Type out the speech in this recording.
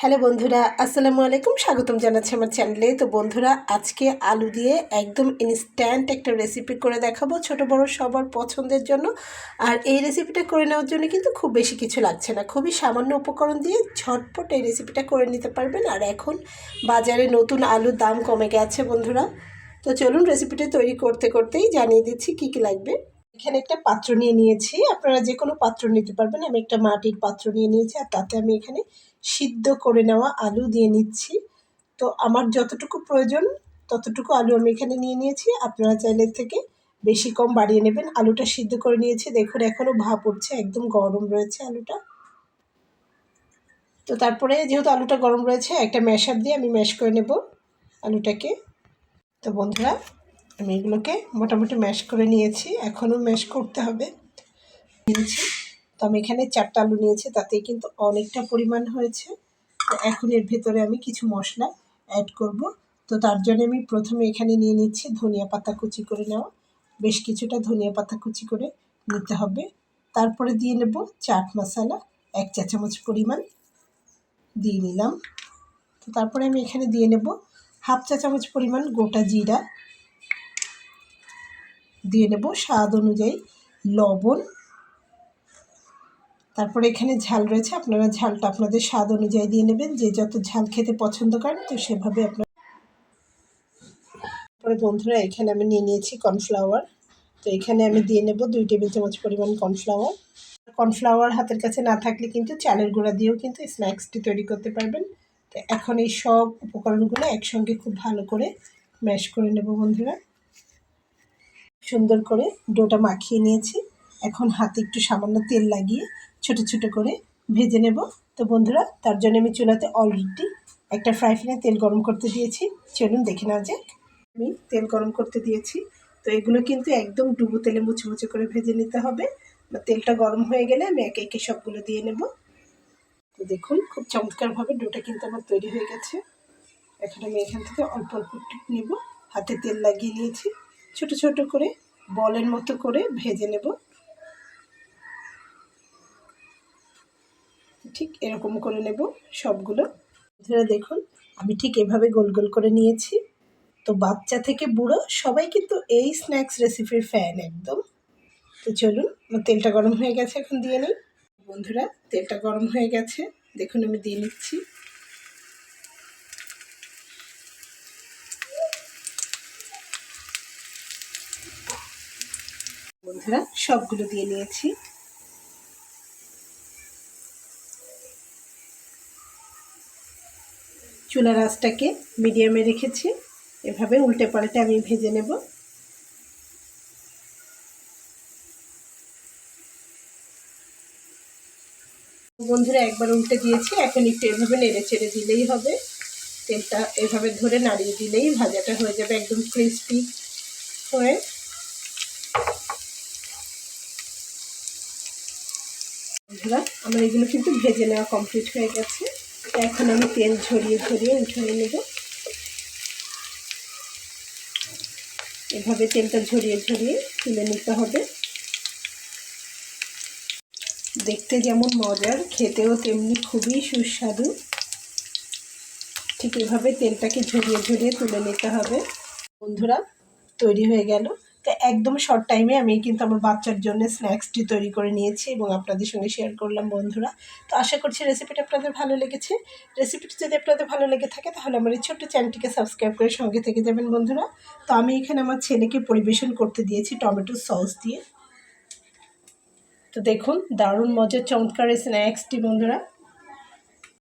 Hello বন্ধুরা, আসসালামু আলাইকুম। স্বাগতম জানাচ্ছি আমার চ্যানেলে। তো বন্ধুরা, আজকে আলু দিয়ে একদম ইনস্ট্যান্ট একটা রেসিপি করে দেখাবো, ছোট বড় সবার পছন্দের জন্য। আর এই রেসিপিটা করে নেওয়ার জন্য কিন্তু খুব বেশি কিছু লাগছে না, খুবই সামান্য উপকরণ দিয়ে ঝটপট এই রেসিপিটা করে নিতে পারবেন। আর এখন বাজারে নতুন আলুর দাম কমে গেছে বন্ধুরা। তো চলুন রেসিপিটা তৈরি করতে করতেই জানিয়ে দিচ্ছি কী কী লাগবে। এখানে একটা পাত্র নিয়ে নিয়েছি, আপনারা যে কোনো পাত্র নিতে পারবেন। আমি একটা মাটির পাত্র নিয়ে নিয়েছি, আর তাতে আমি এখানে সিদ্ধ করে নেওয়া আলু দিয়ে নিচ্ছি। তো আমার যতটুকু প্রয়োজন ততটুকু আলু আমি এখানে নিয়ে নিয়েছি, আপনারা চাইলে থেকে বেশি কম বাড়িয়ে নেবেন। আলুটা সিদ্ধ করে নিয়েছি, দেখুন এখনও ভাপ উঠছে, একদম গরম রয়েছে আলুটা। তো তারপরে যেহেতু আলুটা গরম রয়েছে, একটা ম্যাশার দিয়ে আমি ম্যাশ করে নেব আলুটাকে। তো বন্ধুরা, আমি এগুলোকে মোটামুটি ম্যাশ করে নিয়েছি, এখনও ম্যাশ করতে হবে। নিয়েছি, তো আমি এখানে 4টা আলু নিয়েছি, তাতেই কিন্তু অনেকটা পরিমাণ হয়েছে। তো এখন এর ভেতরে আমি কিছু মশলা অ্যাড করব। তো তার জন্য আমি প্রথমে এখানে নিয়ে নিচ্ছি ধনিয়া পাতা কুচি করে নেওয়া, বেশ কিছুটা ধনিয়া পাতা কুচি করে নিতে হবে। তারপরে দিয়ে নেব চাট মশলা 1 চা চামচ পরিমাণ দিয়ে নিলাম। তো তারপরে আমি এখানে দিয়ে নেব 1/2 চা চামচ পরিমাণ গোটা জিরা, দিয়ে নেব স্বাদ অনুযায়ী লবণ। তারপরে এখানে ঝাল রয়েছে, আপনারা ঝালটা আপনাদের স্বাদ অনুযায়ী দিয়ে নেবেন, যে যত ঝাল খেতে পছন্দ করেন তো সেভাবে আপনারা। তারপরে বন্ধুরা, এখানে আমি নিয়ে নিয়েছি কর্নফ্লাওয়ার। তো এখানে আমি দিয়ে নেব 2 টেবিল চামচ পরিমাণ কর্নফ্লাওয়ার। কর্নফ্লাওয়ার হাতের কাছে না থাকলে কিন্তু চালের গুঁড়া দিয়েও কিন্তু স্ন্যাক্সটি তৈরি করতে পারবেন। তো এখন এই সব উপকরণগুলো একসঙ্গে খুব ভালো করে ম্যাশ করে নেব বন্ধুরা। সুন্দর করে ডোটা মাখিয়ে নিয়েছি, এখন হাতে একটু সামান্য তেল লাগিয়ে ছোট ছোট করে ভেজে নেব। তো বন্ধুরা, তার জন্য আমি চুলাতে অলরেডি একটা ফ্রাই প্যানে তেল গরম করতে দিয়েছি, চলুন দেখে নেওয়া যাক। আমি তেল গরম করতে দিয়েছি, তো এগুলো কিন্তু একদম ডুবো তেলে মুচমুচে করে ভেজে নিতে হবে। তেলটা গরম হয়ে গেলে আমি একে একে সবগুলো দিয়ে নেব। তো দেখুন, খুব চমৎকারভাবে ডোটা কিন্তু আমার তৈরি হয়ে গেছে। এখন আমি এখান থেকে অল্প অল্প একটু নেব, হাতে তেল লাগিয়ে নিয়েছি, ছোট ছোট করে বলের মতো করে ভেজে নেব। ঠিক এরকম করে নেব সবগুলো। ধরে দেখুন, আমি ঠিক এভাবে গোল গোল করে নিয়েছি। তো বাচ্চা থেকে বুড়ো সবাই কিন্তু এই স্ন্যাক্স রেসিপির ফ্যান একদম। তো চলুন, আমার তেলটা গরম হয়ে গেছে, এখন দিয়ে নিই। বন্ধুরা, তেলটা গরম হয়ে গেছে, দেখুন আমি দিয়ে নিচ্ছি। বন্ধুরা, সবগুলো দিয়ে নিয়েছি। চুলার আঁচটাকে মিডিয়ামে রেখেছি, এভাবে উল্টে পাল্টে আমি ভেজে নেব। বন্ধুরা, একবার উল্টে দিয়েছি, এখন একটু এভাবে নেড়ে চেড়ে দিলেই হবে। তেলটা এভাবে ধরে নাড়িয়ে দিলেই ভাজাটা হয়ে যাবে একদম ক্রিস্পি হয়ে। বন্ধুরা, আমার এগুলো কিন্তু ভেজে নেওয়া কমপ্লিট হয়ে গেছে। এখন আমি তেল ঝরিয়ে ঝরিয়ে উঠিয়ে নেব। এভাবে তেলটা ঝরিয়ে ঝরিয়ে তুলে নিতে হবে। দেখতে যেমন মজার, খেতেও তেমনি খুবই সুস্বাদু। ঠিক এভাবে তেলটাকে ঝরিয়ে ঝরিয়ে তুলে নিতে হবে। বন্ধুরা, তৈরি হয়ে গেল। তো একদম শর্ট টাইমে আমি কিন্তু আমার বাচ্চার জন্য স্ন্যাক্সটি তৈরি করে নিয়েছি এবং আপনাদের সঙ্গে শেয়ার করলাম বন্ধুরা। তো আশা করছি রেসিপিটা আপনাদের ভালো লেগেছে। রেসিপিটি যদি আপনাদের ভালো লেগে থাকে তাহলে আমার এই ছোট্ট চ্যানেলটিকে সাবস্ক্রাইব করে সঙ্গে থেকে যাবেন বন্ধুরা। তো আমি এখানে আমার ছেলেকে পরিবেশন করতে দিয়েছি টমেটো সস দিয়ে। তো দেখুন, দারুণ মজার চমৎকার এই স্ন্যাক্সটি বন্ধুরা।